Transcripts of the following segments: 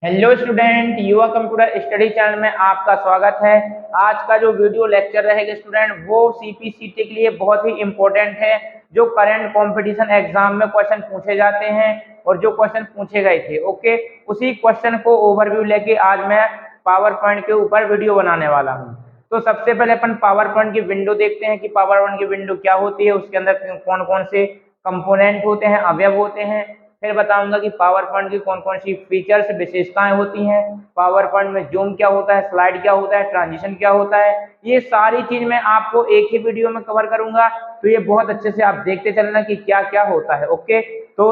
Hello student, युवा computer study channel में आपका स्वागत है। आज का जो वीडियो लेक्चर रहेगा स्टूडेंट वो सीपीसीटी के लिए बहुत ही इम्पोर्टेंट है। जो करंट कंपटीशन एग्जाम में क्वेश्चन पूछे जाते हैं और जो क्वेश्चन पूछे गए थे, ओके, उसी क्वेश्चन को ओवरव्यू लेके आज मैं पावर पॉइंट के ऊपर वीडियो बनाने वाला हूँ। तो सबसे पहले अपन पावर पॉइंट की विंडो देखते हैं कि पावर पॉइंट की विंडो क्या होती है, उसके अंदर कौन कौन से कंपोनेंट होते हैं, अवयव होते हैं। फिर बताऊंगा कि पावर पॉइंट की कौन कौन सी फीचर्स विशेषताएं होती हैं, पावर पॉइंट में जूम क्या होता है, स्लाइड क्या होता है, ट्रांजिशन क्या होता है। ये सारी चीज मैं आपको एक ही वीडियो में कवर करूंगा, तो ये बहुत अच्छे से आप देखते चलना कि क्या क्या होता है। ओके, तो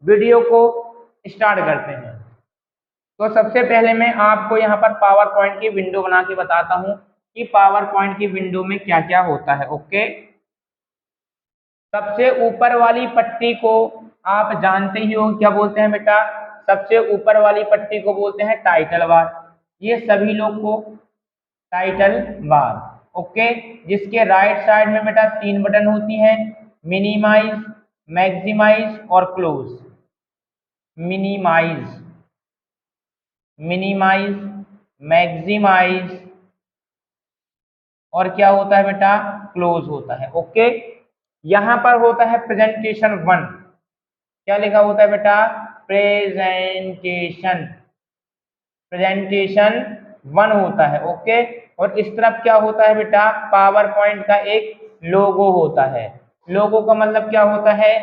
वीडियो को स्टार्ट करते हैं। तो सबसे पहले मैं आपको यहाँ पर पावर पॉइंट की विंडो बना के बताता हूँ कि पावर पॉइंट की विंडो में क्या क्या होता है। ओके, सबसे ऊपर वाली पट्टी को आप जानते ही हो क्या बोलते हैं बेटा। सबसे ऊपर वाली पट्टी को बोलते हैं टाइटल बार। ये सभी लोग को टाइटल बार। ओके, जिसके राइट साइड में बेटा तीन बटन होती हैं, मिनिमाइज, मैक्सिमाइज और क्लोज। मिनिमाइज, मिनिमाइज, मैक्सिमाइज और क्या होता है बेटा, क्लोज होता है। ओके, यहां पर होता है प्रेजेंटेशन वन। क्या लिखा होता है बेटा, प्रेजेंटेशन, प्रेजेंटेशन वन होता है। ओके, और इस तरफ क्या होता है बेटा, पावर पॉइंट का एक लोगो होता है। लोगो का मतलब क्या होता है,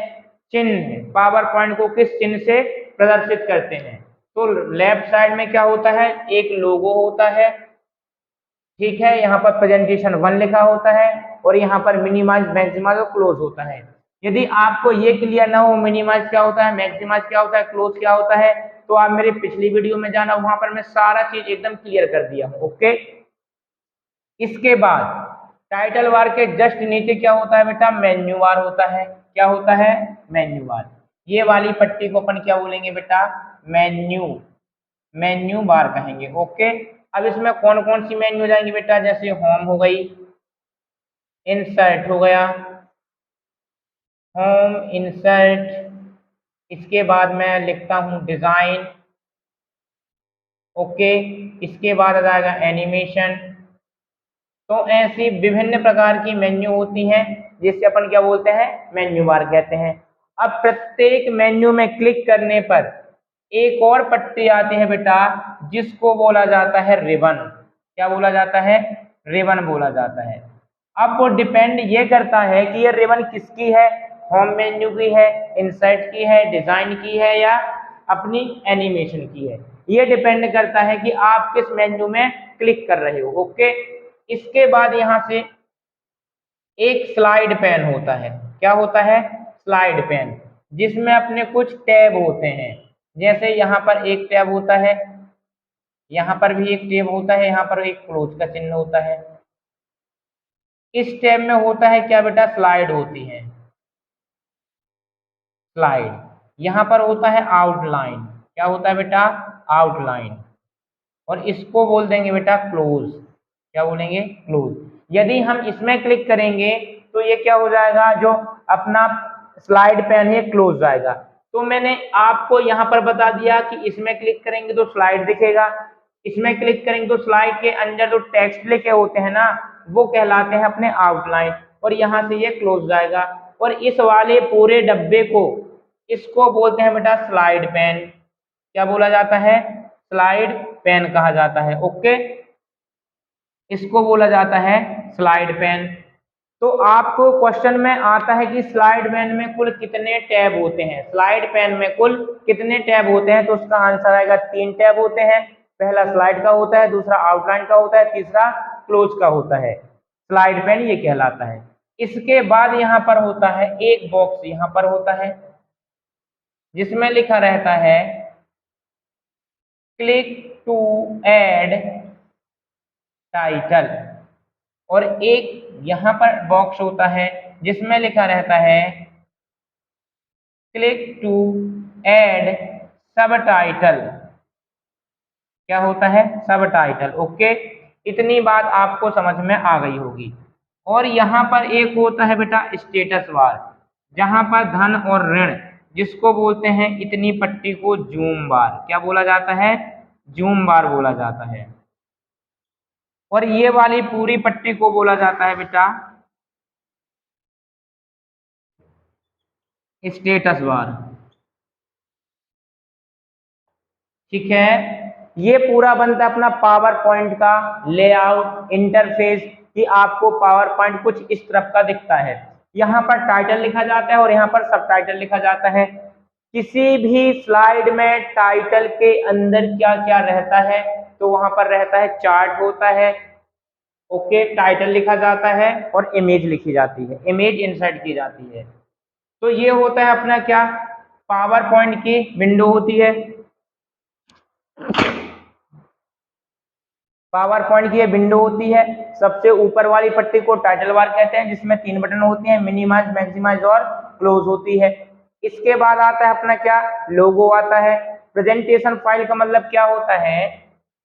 चिन्ह। पावर पॉइंट को किस चिन्ह से प्रदर्शित करते हैं, तो लेफ्ट साइड में क्या होता है, एक लोगो होता है। ठीक है, यहाँ पर प्रेजेंटेशन वन लिखा होता है और यहाँ पर मिनिमाइज, मैक्सिमाइज और क्लोज होता है। यदि आपको ये क्लियर ना हो मिनिमाइज क्या होता है, मैक्सिमाइज क्या होता है, क्लोज क्या होता है, तो आप मेरे पिछली वीडियो में जाना, वहां पर मैं सारा चीज एकदम क्लियर कर दिया हूँ। ओके, इसके बाद टाइटल बार के जस्ट नीचे क्या होता है बेटा, मेन्यू बार होता है। क्या होता है, मेन्यू बार। ये वाली पट्टी को अपन क्या बोलेंगे बेटा, मेन्यू, मेन्यू बार कहेंगे। ओके, अब इसमें कौन कौन सी मेन्यू जाएंगी बेटा, जैसे होम हो गई, इंसर्ट हो गया, होम, इंसर्ट। इसके बाद मैं लिखता हूं डिजाइन। ओके, इसके बाद आ जाएगा एनिमेशन। तो ऐसी विभिन्न प्रकार की मेन्यू होती हैं जिससे अपन क्या बोलते हैं, मेन्यू बार कहते हैं। अब प्रत्येक मेन्यू में क्लिक करने पर एक और पट्टी आती है बेटा, जिसको बोला जाता है रिबन। क्या बोला जाता है, रिबन बोला जाता है। अब वो डिपेंड ये करता है कि ये रिबन किसकी है, होम मेन्यू की है, इंसर्ट की है, डिजाइन की है या अपनी एनिमेशन की है। ये डिपेंड करता है कि आप किस मेन्यू में क्लिक कर रहे हो। ओके, इसके बाद यहां से एक स्लाइड पेन होता है। क्या होता है, स्लाइड पेन, जिसमें अपने कुछ टैब होते हैं। जैसे यहाँ पर एक टैब होता है, यहाँ पर भी एक टैब होता है, यहाँ पर एक क्लोज का चिन्ह होता है। इस टैब में होता है क्या बेटा, स्लाइड होती है, स्लाइड। यहाँ पर होता है आउटलाइन। क्या होता है बेटा, आउटलाइन। और इसको बोल देंगे बेटा क्लोज। क्या बोलेंगे, क्लोज। यदि हम इसमें क्लिक करेंगे तो ये क्या हो जाएगा, जो अपना स्लाइड पेन है क्लोज जाएगा। तो मैंने आपको यहाँ पर बता दिया कि इसमें क्लिक करेंगे तो स्लाइड दिखेगा, इसमें क्लिक करेंगे तो स्लाइड के अंदर जो टेक्स्ट लिखे होते हैं ना, वो कहलाते हैं अपने आउटलाइन, और यहाँ से ये क्लोज जाएगा। और इस वाले पूरे डब्बे को, इसको बोलते हैं बेटा स्लाइड पेन। क्या बोला जाता है, स्लाइड पेन कहा जाता है। ओके, इसको बोला जाता है स्लाइड पेन। तो आपको क्वेश्चन में आता है कि स्लाइड पेन में कुल कितने टैब होते हैं, स्लाइड पेन में कुल कितने टैब होते हैं, तो उसका आंसर आएगा तीन टैब होते हैं। पहला स्लाइड का होता है, दूसरा आउटलाइन का होता है, तीसरा क्लोज का होता है। स्लाइड पेन ये कहलाता है। इसके बाद यहाँ पर होता है एक बॉक्स, यहाँ पर होता है जिसमें लिखा रहता है क्लिक टू ऐड टाइटल, और एक यहाँ पर बॉक्स होता है जिसमें लिखा रहता है क्लिक टू ऐड सब टाइटल। क्या होता है, सब टाइटल। ओके, इतनी बात आपको समझ में आ गई होगी। और यहाँ पर एक होता है बेटा स्टेटस बार, जहां पर धन और ऋण, जिसको बोलते हैं इतनी पट्टी को जूम बार। क्या बोला जाता है, जूम बार बोला जाता है। और ये वाली पूरी पट्टी को बोला जाता है बेटा स्टेटस बार। ठीक है, ये पूरा बनता है अपना पावर पॉइंट का लेआउट इंटरफेस कि आपको पावर पॉइंट कुछ इस तरफ का दिखता है। यहाँ पर टाइटल लिखा जाता है और यहाँ पर सब टाइटल लिखा जाता है। किसी भी स्लाइड में टाइटल के अंदर क्या क्या रहता है, तो वहां पर रहता है चार्ट होता है, ओके, टाइटल लिखा जाता है और इमेज लिखी जाती है, इमेज इंसर्ट की जाती है। तो ये होता है अपना क्या, पावर पॉइंट की विंडो होती है। पावर पॉइंट की ये विंडो होती है। सबसे ऊपर वाली पट्टी को टाइटल बार कहते हैं, जिसमें 3 बटन होते हैं, मिनिमाइज, मैक्सिमाइज और क्लोज होती है। इसके बाद आता है अपना क्या, लोगो आता है। प्रेजेंटेशन फाइल का मतलब क्या होता है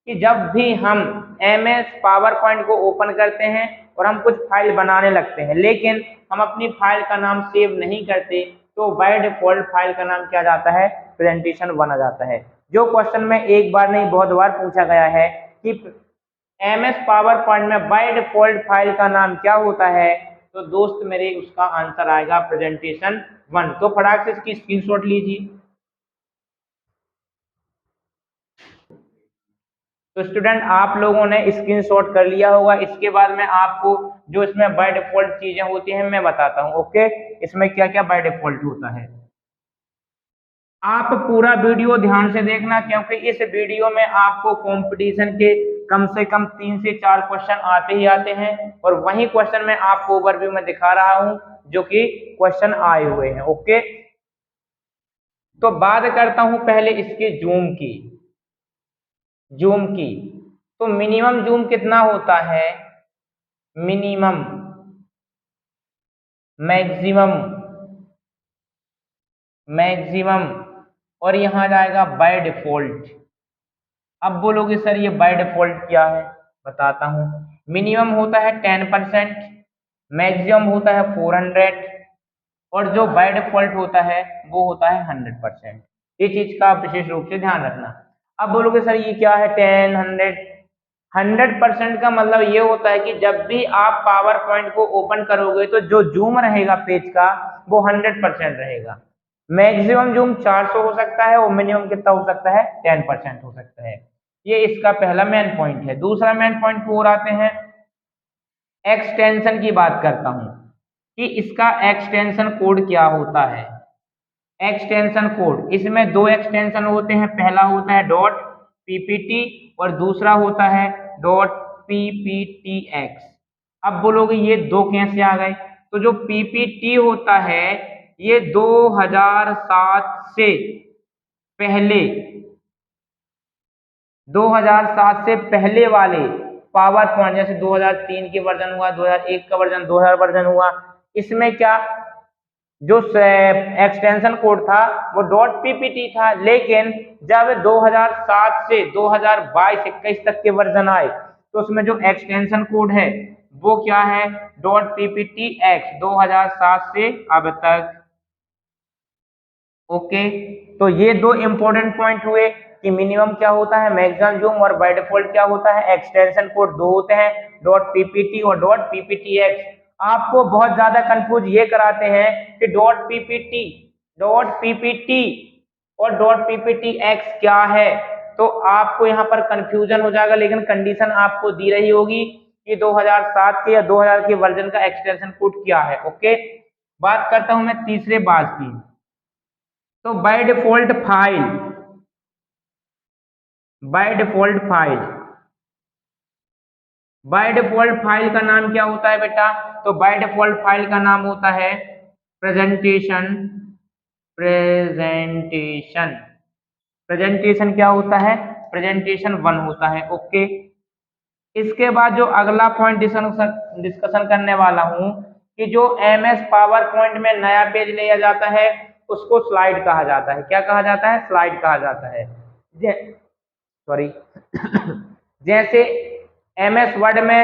कि जब भी हम MS पावर पॉइंट को ओपन करते हैं और हम कुछ फाइल बनाने लगते हैं, लेकिन हम अपनी फाइल का नाम सेव नहीं करते, तो बाय डिफॉल्ट फाइल का नाम क्या जाता है, प्रेजेंटेशन 1 आ जाता है। जो क्वेश्चन में एक बार नहीं बहुत बार पूछा गया है कि MS पावर पॉइंट में बाय डिफॉल्ट फाइल का नाम क्या होता है, तो दोस्त मेरे उसका आंसर आएगा प्रेजेंटेशन 1। तो फटाक से इसकी स्क्रीनशॉट लीजिए। तो स्टूडेंट आप लोगों ने स्क्रीनशॉट कर लिया होगा। इसके बाद मैं आपको जो इसमें बाय डिफॉल्ट चीजें होती हैं मैं बताता हूँ, ओके, इसमें क्या क्या बाय डिफॉल्ट होता है। आप पूरा वीडियो ध्यान से देखना, क्योंकि इस वीडियो में आपको कंपटीशन के कम से कम 3 से 4 क्वेश्चन आते ही आते हैं, और वही क्वेश्चन मैं आपको ओवरव्यू में दिखा रहा हूं जो कि क्वेश्चन आए हुए हैं, ओके। तो बात करता हूं पहले इसके जूम की। जूम की तो मिनिमम जूम कितना होता है, मिनिमम, मैक्सिमम, मैक्सिमम, और यहां जाएगा बाय डिफॉल्ट। अब बोलोगे सर ये बाय डिफॉल्ट क्या है, बताता हूं। मिनिमम होता है 10%, मैक्सिमम होता है 400, और जो बाय डिफॉल्ट होता है वो होता है 100%। ये चीज का विशेष रूप से ध्यान रखना। अब बोलोगे सर ये क्या है 10, 100, 100% का मतलब ये होता है कि जब भी आप पावर पॉइंट को ओपन करोगे तो जो जूम रहेगा पेज का वो 100% रहेगा। मैक्सिमम जूम 400 हो सकता है और मिनिमम कितना हो सकता है, 10% हो सकता है। ये इसका पहला मेन पॉइंट है। दूसरा मेन पॉइंट को और आते हैं, एक्सटेंशन की बात करता हूं कि इसका एक्सटेंशन कोड क्या होता है। एक्सटेंशन कोड, इसमें 2 एक्सटेंशन होते हैं, पहला होता है डॉट पीपीटी और दूसरा होता है डॉट पीपीटीएक्स। अब बोलोगे ये दो कैसे आ गए, तो जो पीपीटी होता है ये 2007 से पहले, 2007 से पहले वाले पावर पॉइंट, जैसे 2003 के वर्जन हुआ, 2001 का वर्जन, 2000 वर्जन हुआ, इसमें क्या जो एक्सटेंशन कोड था वो डॉट पीपीटी था। लेकिन जब 2007 से 2022-21 तक के वर्जन आए तो उसमें जो एक्सटेंशन कोड है वो क्या है, डॉट पीपीटी एक्स, 2007 से अब तक, ओके। तो ये 2 इंपॉर्टेंट पॉइंट हुए कि मिनिमम क्या होता है, मैक्सिमम जूम, और बाय डिफॉल्ट क्या होता है, एक्सटेंशन कोड 2 होते हैं, डॉट पीपीटी और डॉट पीपीटी एक्स। आपको बहुत ज्यादा कंफ्यूज ये कराते हैं कि डॉट पीपीटी, डॉट पीपीटी और डॉट पीपीटी एक्स क्या है, तो आपको यहाँ पर कंफ्यूजन हो जाएगा। लेकिन कंडीशन आपको दी रही होगी कि 2007 के या 2000 के वर्जन का एक्सटेंशन कोड क्या है, ओके। बात करता हूं मैं तीसरे बात की। तो by default file, by default file, by default file का नाम क्या होता है बेटा, तो बाय डिफॉल्ट फाइल का नाम होता है प्रेजेंटेशन। प्रेजेंटेशन, प्रेजेंटेशन क्या होता है, प्रेजेंटेशन 1 होता है, ओके। इसके बाद जो अगला पॉइंट डिस्कशन करने वाला हूं कि जो MS पावर पॉइंट में नया पेज लिया जाता है उसको स्लाइड कहा जाता है। क्या कहा जाता है, स्लाइड कहा जाता है। सॉरी जैसे MS वर्ड में,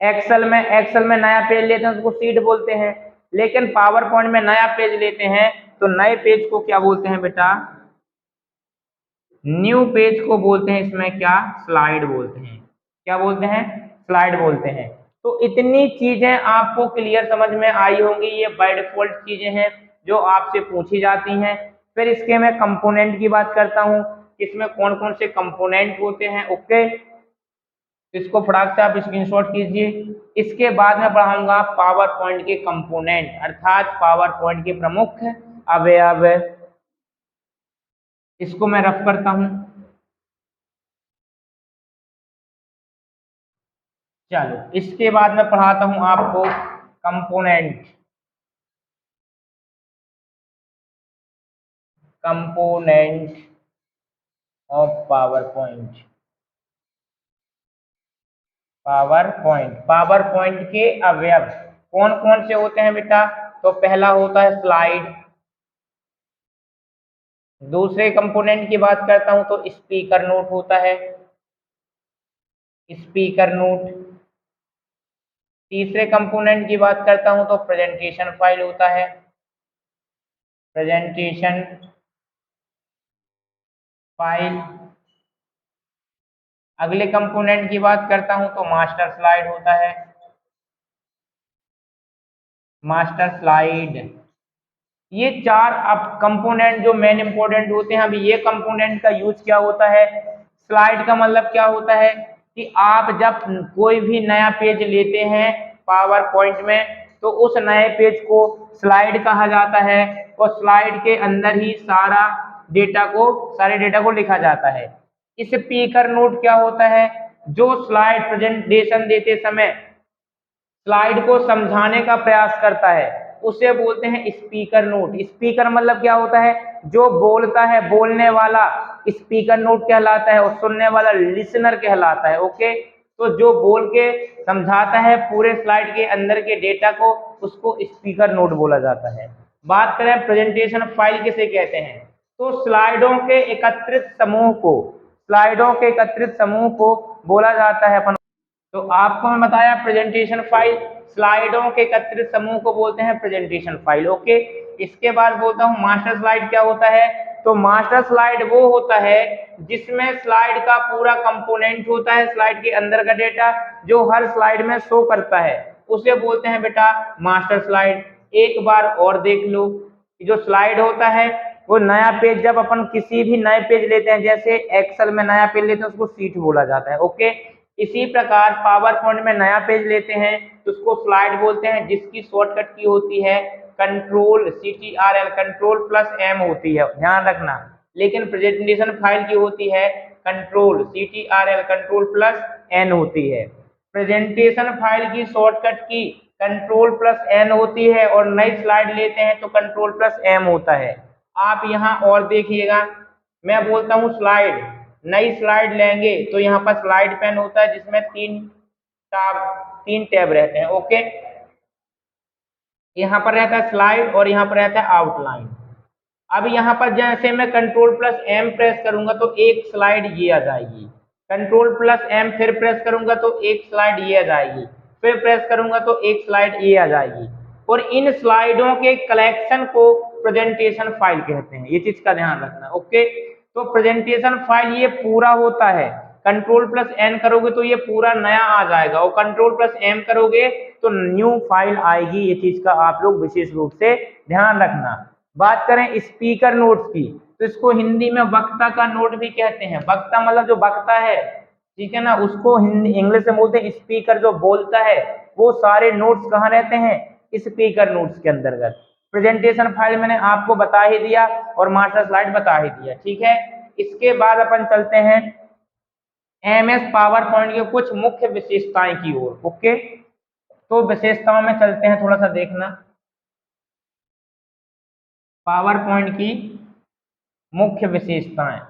एक्सेल में नया पेज लेते हैं उसको सीट बोलते हैं, लेकिन पावर पॉइंट में नया पेज लेते हैं तो नए पेज को क्या बोलते हैं बेटा, न्यू पेज को बोलते हैं इसमें क्या, स्लाइड बोलते हैं। क्या बोलते हैं, स्लाइड बोलते हैं। तो इतनी चीजें आपको क्लियर समझ में आई होंगी, ये बाय डिफॉल्ट चीजें हैं जो आपसे पूछी जाती हैं। फिर इसके मैं कंपोनेंट की बात करता हूँ, इसमें कौन कौन से कंपोनेंट होते हैं। ओके, इसको फटाक से आप स्क्रीनशॉट कीजिए। इसके बाद मैं पढ़ाऊंगा पावर पॉइंट के कंपोनेंट, अर्थात पावर पॉइंट के प्रमुख अवयव। इसको मैं रफ करता हूं। चलो, इसके बाद मैं पढ़ाता हूं आपको component, component of power point. Power point, power point के अवयव कौन कौन से होते हैं बेटा। तो पहला होता है स्लाइड। दूसरे कंपोनेंट की बात करता हूं तो स्पीकर नोट होता है, स्पीकर नोट। तीसरे कंपोनेंट की बात करता हूं तो प्रेजेंटेशन फाइल होता है, प्रेजेंटेशन फाइल। अगले कंपोनेंट की बात करता हूं तो मास्टर स्लाइड होता है, मास्टर स्लाइड। ये चार अब कंपोनेंट जो मेन इंपॉर्टेंट होते हैं। अभी ये कंपोनेंट का यूज क्या होता है, स्लाइड का मतलब क्या होता है कि आप जब कोई भी नया पेज लेते हैं पावर पॉइंट में, तो उस नए पेज को स्लाइड कहा जाता है, और स्लाइड के अंदर ही सारे डेटा को लिखा जाता है। स्पीकर नोट क्या होता है, जो स्लाइड प्रेजेंटेशन देते समय स्लाइड को समझाने का प्रयास करता है, उसे बोलते हैं स्पीकर नोट। स्पीकर मतलब क्या होता है, जो बोलता है, बोलने वाला स्पीकर नोट कहलाता है, और सुनने वाला लिसनर कहलाता है। ओके, तो जो बोल के समझाता है पूरे स्लाइड के अंदर के डेटा को, उसको स्पीकर नोट बोला जाता है। बात करें प्रेजेंटेशन फाइल किसे कहते हैं, तो स्लाइडों के एकत्रित समूह को, स्लाइडों के एकत्रित समूह को बोला जाता है अपन। तो आपको मैं बताया प्रेजेंटेशन फाइल, स्लाइडों के एकत्रित समूह को बोलते हैं प्रेजेंटेशन फाइल। ओके, इसके बाद बोलता हूं मास्टर स्लाइड क्या होता है। तो मास्टर स्लाइड वो होता है जिसमें स्लाइड का पूरा कंपोनेंट होता है, स्लाइड के अंदर का डेटा जो हर स्लाइड में शो करता है, उसे बोलते हैं बेटा मास्टर स्लाइड। एक बार और देख लो, जो स्लाइड होता है वो नया पेज, जब अपन किसी भी नए पेज लेते हैं, जैसे एक्सेल में नया पेज लेते हैं उसको सीट बोला जाता है। ओके, इसी प्रकार पावर पॉइंट में नया पेज लेते हैं तो उसको स्लाइड बोलते हैं, जिसकी शॉर्टकट की होती है control CTRL, control plus M होती है, ध्यान रखना। लेकिन प्रेजेंटेशन फाइल की होती है control CTRL, control plus N होती है। प्रेजेंटेशन फाइल की शॉर्टकट की कंट्रोल प्लस N होती है, और नई स्लाइड लेते हैं तो कंट्रोल प्लस M होता है। आप यहाँ और देखिएगा, मैं बोलता हूँ स्लाइड, नई स्लाइड लेंगे तो यहाँ पर स्लाइड पेन होता है जिसमें तीन टैब रहते हैं। ओके, यहाँ पर रहता है स्लाइड और यहाँ पर रहता है आउटलाइन। अब यहाँ पर जैसे मैं कंट्रोल प्लस M प्रेस करूंगा तो एक स्लाइड ये आ जाएगी, कंट्रोल प्लस M फिर प्रेस करूंगा तो एक स्लाइड ये आ जाएगी, फिर प्रेस करूंगा तो एक स्लाइड ये आ जाएगी। और इन स्लाइडों के कलेक्शन को प्रेजेंटेशन फाइल कहते हैं, ये चीज का ध्यान रखना। ओके, तो प्रेजेंटेशन फाइल ये पूरा होता है, कंट्रोल प्लस N करोगे तो ये पूरा नया आ जाएगा, और कंट्रोल प्लस M करोगे तो न्यू फाइल आएगी। ये चीज का आप लोग विशेष रूप से ध्यान रखना। बात करें स्पीकर नोट्स की, तो इसको हिंदी में वक्ता का नोट भी कहते हैं। वक्ता मतलब जो वक्ता है, ठीक है ना, उसको हिंदी इंग्लिश में बोलते हैं स्पीकर, जो बोलता है। वो सारे नोट्स कहाँ रहते हैं, स्पीकर नोट्स के अंतर्गत। प्रेजेंटेशन फाइल मैंने आपको बता ही दिया, और मास्टर स्लाइड बता ही दिया, ठीक है। इसके बाद अपन चलते हैं MS पावर पॉइंट के कुछ मुख्य विशेषताएं की ओर। ओके, तो विशेषताओं में चलते हैं, थोड़ा सा देखना। पावर पॉइंट की मुख्य विशेषताएं,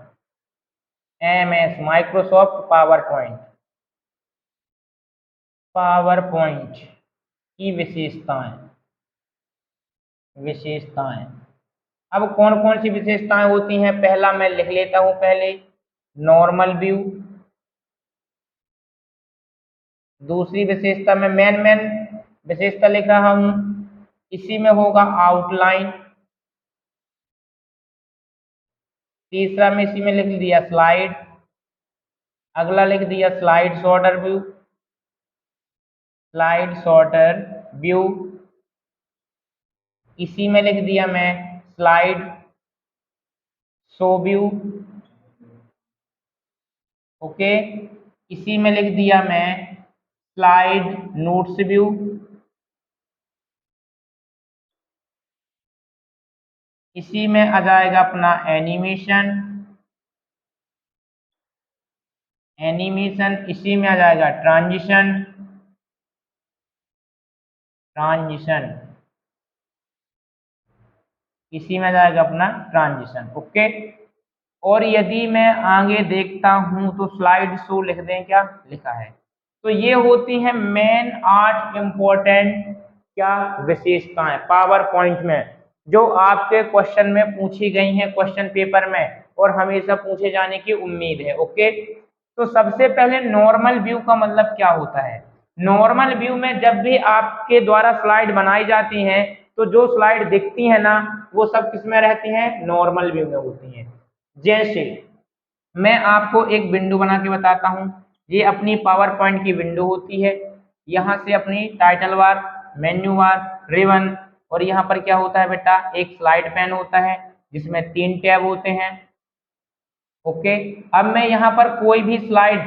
MS Microsoft power point, power point की विशेषताएं, विशेषताएं। अब कौन कौन सी विशेषताएं होती हैं, पहला मैं लिख लेता हूं पहले, नॉर्मल व्यू। दूसरी विशेषता में मेन विशेषता लिख रहा हूं, इसी में होगा आउटलाइन। तीसरा में इसी में लिख दिया स्लाइड, अगला लिख दिया slide sorter view, slide sorter view, इसी में लिख दिया मैं स्लाइड शो व्यू। ओके, इसी में लिख दिया मैं स्लाइड नोट्स व्यू, इसी में आ जाएगा अपना एनिमेशन, एनिमेशन, इसी में आ जाएगा ट्रांजिशन, ट्रांजिशन, इसी में आ जाएगा अपना ट्रांजिशन। ओके, और यदि मैं आगे देखता हूं तो स्लाइड शो लिख दें, क्या लिखा है। तो ये होती है मेन 8 इंपॉर्टेंट क्या विशेषताएं पावर पॉइंट में, जो आपके क्वेश्चन में पूछी गई हैं क्वेश्चन पेपर में और हमेशा पूछे जाने की उम्मीद है। ओके, तो सबसे पहले नॉर्मल व्यू का मतलब क्या होता है। नॉर्मल व्यू में जब भी आपके द्वारा स्लाइड बनाई जाती हैं तो जो स्लाइड दिखती है ना वो सब किसमें रहती हैं, नॉर्मल व्यू में होती हैं। जैसे मैं आपको एक विंडो बना के बताता हूं, ये अपनी पावर पॉइंट की विंडो होती है, यहाँ से अपनी title bar, menu bar, ribbon, और यहाँ पर क्या होता है बेटा, एक स्लाइड पैन होता है जिसमें 3 टैब होते हैं। ओके, अब मैं यहाँ पर कोई भी स्लाइड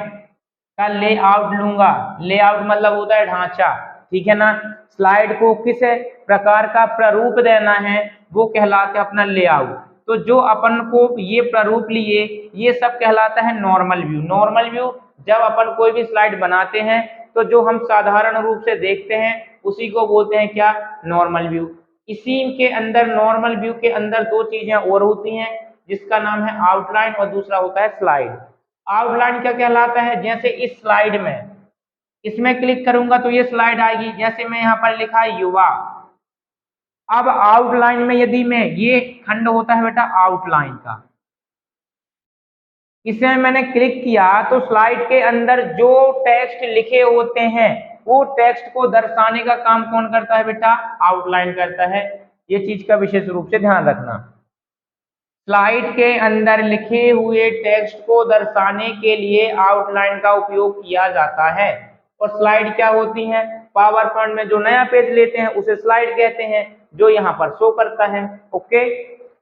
का लेआउट लूंगा, लेआउट मतलब होता है ढांचा, ठीक है ना। स्लाइड को किस प्रकार का प्रारूप देना है वो कहलाता है अपना लेआउट। तो जो अपन को ये प्रारूप लिए ये सब कहलाता है नॉर्मल व्यू। नॉर्मल व्यू जब अपन कोई भी स्लाइड बनाते हैं तो जो हम साधारण रूप से देखते हैं उसी को बोलते हैं क्या, नॉर्मल व्यू। इसी के अंदर नॉर्मल व्यू के अंदर 2 चीजें और होती हैं जिसका नाम है आउटलाइन और दूसरा होता है स्लाइड। आउटलाइन क्या कहलाता है, जैसे इस स्लाइड में इसमें क्लिक करूंगा तो ये स्लाइड आएगी, जैसे मैं यहाँ पर लिखा है युवा। अब आउटलाइन में यदि मैं ये खंड होता है बेटा आउटलाइन का, इसमें मैंने क्लिक किया तो स्लाइड के अंदर जो टेक्स्ट लिखे होते हैं वो टेक्स्ट को दर्शाने का काम कौन करता है बेटा, आउटलाइन करता है। ये चीज का विशेष रूप से ध्यान रखना। स्लाइड के अंदर लिखे हुए टेक्स्ट को दर्शाने के लिए आउटलाइन का उपयोग किया जाता है। और स्लाइड क्या होती है, पावर पॉइंट में जो नया पेज लेते हैं उसे स्लाइड कहते हैं, जो यहाँ पर शो करता है। ओके,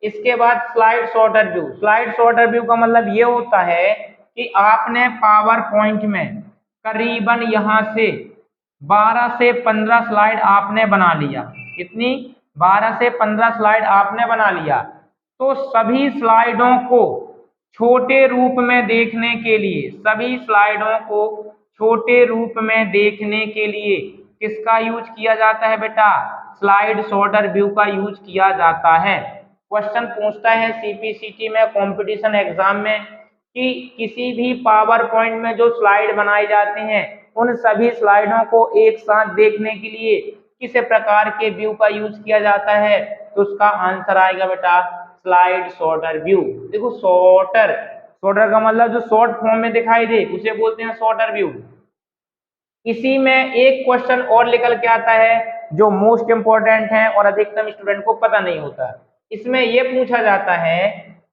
इसके बाद slide sorter view. Slide sorter view का मतलब ये होता है कि आपने पावर पॉइंट में करीबन यहाँ से 12 से 15 स्लाइड आपने बना लिया। कितनी, 12 से 15 स्लाइड आपने बना लिया। तो सभी स्लाइडों को छोटे रूप में देखने के लिए, सभी स्लाइडों को छोटे रूप में देखने के लिए किसका यूज किया जाता है बेटा, स्लाइड सॉर्टर व्यू का यूज किया जाता है। क्वेश्चन पूछता है सीपीसीटी में, कंपटीशन एग्जाम में, कि किसी भी पावर पॉइंट में जो स्लाइड बनाई जाते हैं उन सभी स्लाइडों को एक साथ देखने के लिए किस प्रकार के व्यू का यूज किया जाता है, तो उसका आंसर आएगा बेटा स्लाइड सॉर्टर व्यू। देखो सॉर्टर, सॉर्टर का मतलब जो शॉर्ट फॉर्म में दिखाई दे उसे बोलते हैं सॉर्टर व्यू। इसी में एक क्वेश्चन और निकल के आता है जो मोस्ट इंपॉर्टेंट है और अधिकतम स्टूडेंट को पता नहीं होता। इसमें यह पूछा जाता है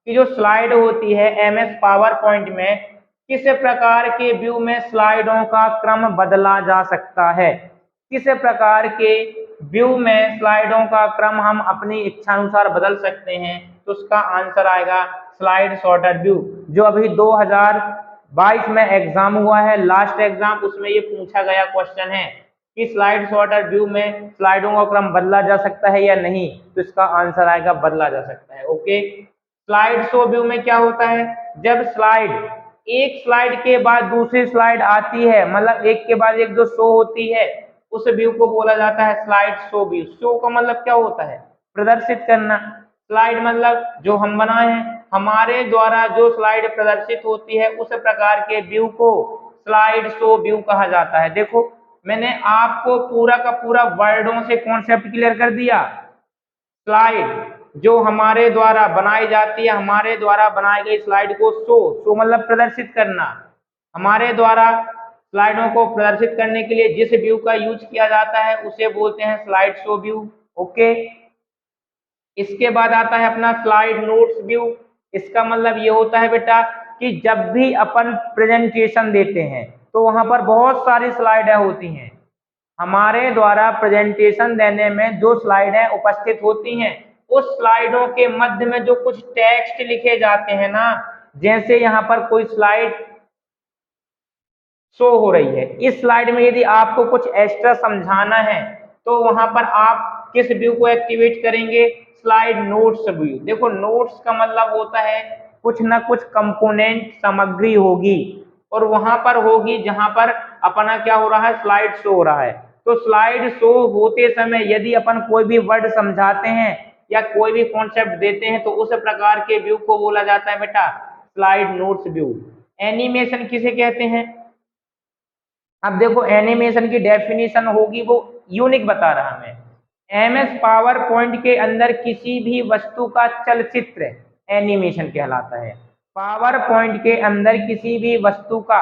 कि जो स्लाइड होती है एमएस पावर पॉइंट में किस प्रकार के व्यू में स्लाइडों का क्रम बदला जा सकता है, किस प्रकार के व्यू में स्लाइडों का क्रम हम अपनी इच्छानुसार बदल सकते हैं, तो उसका आंसर आएगा स्लाइड सॉर्टर व्यू। जो अभी 2022 में एग्जाम हुआ है, लास्ट एग्जाम, उसमें ये पूछा गया क्वेश्चन है कि स्लाइड सॉर्टर व्यू में स्लाइडों का क्रम बदला जा सकता है या नहीं, तो इसका आंसर आएगा बदला जा सकता है। ओके, स्लाइड शो व्यू में क्या होता है, जब स्लाइड एक स्लाइड के बाद दूसरी स्लाइड आती है, मतलब एक के बाद एक जो शो होती है उस व्यू को बोला जाता है स्लाइड शो व्यू। शो का मतलब क्या होता है, प्रदर्शित करना। स्लाइड मतलब जो हम बनाए हैं, हमारे द्वारा जो स्लाइड प्रदर्शित होती है उस प्रकार के व्यू को स्लाइड शो व्यू कहा जाता है। देखो मैंने आपको पूरा का पूरा वर्डों से कॉन्सेप्ट क्लियर कर दिया। स्लाइड जो हमारे द्वारा बनाई जाती है, हमारे द्वारा बनाई गई स्लाइड को शो मतलब प्रदर्शित करना। हमारे द्वारा स्लाइडों को प्रदर्शित करने के लिए जिस व्यू का यूज किया जाता है उसे बोलते हैं स्लाइड शो व्यू। ओके, इसके बाद आता है अपना स्लाइड नोट्स व्यू। इसका मतलब ये होता है बेटा कि जब भी अपन प्रेजेंटेशन देते हैं तो वहां पर बहुत सारी स्लाइडें होती हैं। हमारे द्वारा प्रेजेंटेशन देने में जो स्लाइडें उपस्थित होती हैं, उस स्लाइडों के मध्य में जो कुछ टेक्स्ट लिखे जाते हैं ना, जैसे यहाँ पर कोई स्लाइड शो हो रही है, इस स्लाइड में यदि आपको कुछ एक्स्ट्रा समझाना है तो वहां पर आप किस व्यू को एक्टिवेट करेंगे? Slide notes view. देखो नोट्स का मतलब होता है कुछ ना कुछ कंपोनेंट सामग्री होगी और वहां पर होगी जहां पर अपना क्या हो रहा है, स्लाइड शो हो रहा है। तो स्लाइड शो होते समय यदि अपन कोई भी वर्ड समझाते हैं या कोई भी कॉन्सेप्ट देते हैं तो उस प्रकार के व्यू को बोला जाता है बेटा स्लाइड नोट्स व्यू। एनिमेशन किसे कहते हैं? अब देखो एनिमेशन की डेफिनेशन होगी, वो यूनिक बता रहा मैं। एमएस पावर पॉइंट के अंदर किसी भी वस्तु का चलचित्र एनिमेशन कहलाता है। पावर पॉइंट के अंदर किसी भी वस्तु का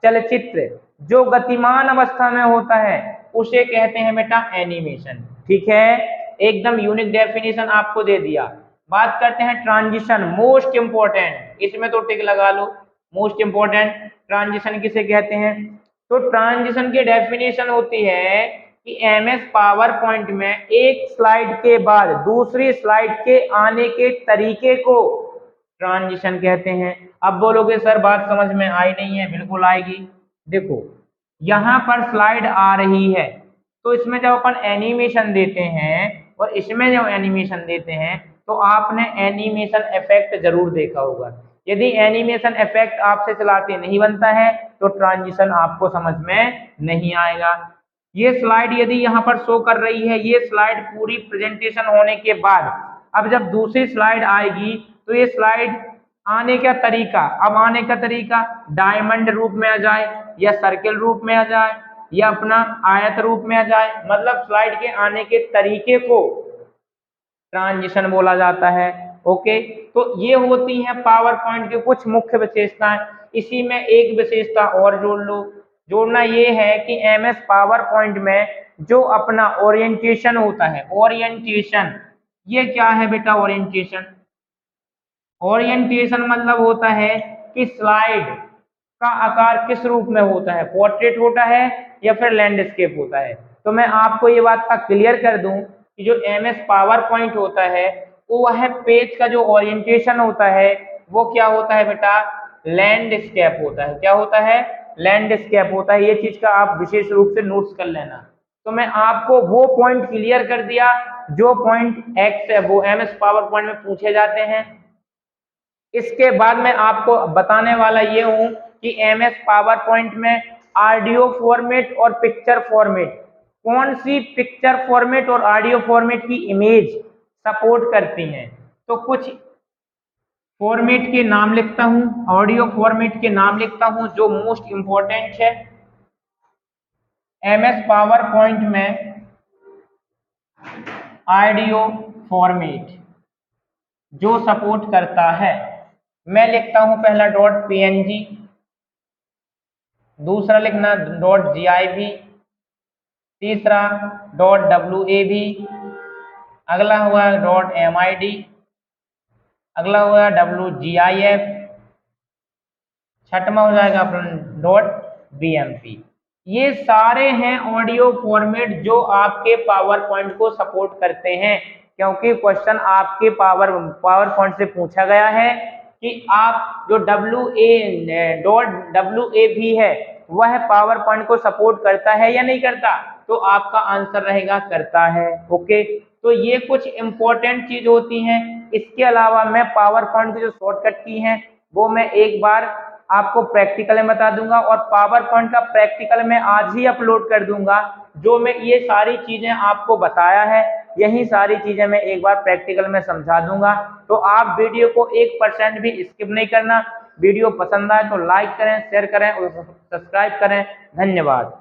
चलचित्र जो गतिमान अवस्था में होता है उसे कहते हैं बेटा एनिमेशन। ठीक है, एकदम यूनिक डेफिनेशन आपको दे दिया। बात करते हैं ट्रांजिशन, मोस्ट इंपॉर्टेंट, इसमें तो टिक लगा लो। मोस्ट इंपॉर्टेंट ट्रांजिशन किसे कहते हैं? तो ट्रांजिशन की डेफिनेशन होती है कि एमएस पावर पॉइंट में एक स्लाइड के बाद दूसरी स्लाइड के आने के तरीके को ट्रांजिशन कहते हैं। अब बोलोगे सर बात समझ में आई नहीं है, बिल्कुल आएगी। देखो यहाँ पर स्लाइड आ रही है तो इसमें जब अपन एनिमेशन देते हैं और इसमें जब एनिमेशन देते हैं तो आपने एनिमेशन इफेक्ट जरूर देखा होगा। यदि एनिमेशन इफेक्ट आपसे चलाते नहीं बनता है तो ट्रांजिशन आपको समझ में नहीं आएगा। ये स्लाइड यदि यहाँ पर शो कर रही है, ये स्लाइड पूरी प्रेजेंटेशन होने के बाद अब जब दूसरी स्लाइड आएगी तो ये स्लाइड आने का तरीका, अब आने का तरीका डायमंड रूप में आ जाए या सर्किल रूप में आ जाए या अपना आयत रूप में आ जाए, मतलब स्लाइड के आने के तरीके को ट्रांजिशन बोला जाता है। ओके, तो ये होती हैं पावर पॉइंट की कुछ मुख्य विशेषताएं। इसी में एक विशेषता और जोड़ लो। जोड़ना ये है कि एमएस पावर पॉइंट में जो अपना ओरिएंटेशन होता है, ओरिएंटेशन ये क्या है बेटा? ओरिएंटेशन, ओरिएंटेशन मतलब होता है कि स्लाइड का आकार किस रूप में होता है, पोर्ट्रेट होता है या फिर लैंडस्केप होता है। तो मैं आपको ये बात का क्लियर कर दूं कि जो एमएस पावर पॉइंट होता है वो वह पेज का जो ओरिएंटेशन होता है वो क्या होता है बेटा? लैंडस्केप होता है। क्या होता है? लैंडस्केप होता है। ये चीज का आप विशेष रूप से नोट्स कर लेना। तो मैं आपको वो पॉइंट क्लियर कर दिया जो पॉइंट एक्स है वो एमएस पावर पॉइंट में पूछे जाते हैं। इसके बाद मैं आपको बताने वाला ये हूं कि एमएस पावर पॉइंट में ऑडियो फॉर्मेट और पिक्चर फॉर्मेट, कौन सी पिक्चर फॉर्मेट और ऑडियो फॉर्मेट की इमेज सपोर्ट करती हैं। तो कुछ फॉर्मेट के नाम लिखता हूं, ऑडियो फॉर्मेट के नाम लिखता हूं जो मोस्ट इंपॉर्टेंट है। एमएस पावर पॉइंट में ऑडियो फॉर्मेट जो सपोर्ट करता है, मैं लिखता हूं पहला डॉट पीएनजी, दूसरा लिखना डॉट जीआईवी, तीसरा डॉट डब्ल्यूएवी, अगला हुआ डॉट एमआईडी, अगला हुआ डब्ल्यूजीआईएफ, छठवां हो जाएगा अपना डॉट बीएमपी। ये सारे हैं ऑडियो फॉर्मेट जो आपके पावर पॉइंट को सपोर्ट करते हैं, क्योंकि क्वेश्चन आपके पावर पॉइंट से पूछा गया है कि आप जो डब्ल्यूए है वह पावर पॉइंट को सपोर्ट करता है या नहीं करता, तो आपका आंसर रहेगा करता है। ओके, तो ये कुछ इंपॉर्टेंट चीज होती हैं। इसके अलावा मैं पावर पॉइंट की जो शॉर्टकट की हैं वो मैं एक बार आपको प्रैक्टिकल में बता दूंगा और पावर पॉइंट का प्रैक्टिकल में आज ही अपलोड कर दूंगा। जो मैं ये सारी चीजें आपको बताया है यही सारी चीजें मैं एक बार प्रैक्टिकल में समझा दूंगा। तो आप वीडियो को 1% भी स्किप नहीं करना। वीडियो पसंद आए तो लाइक करें, शेयर करें और सब्सक्राइब करें। धन्यवाद।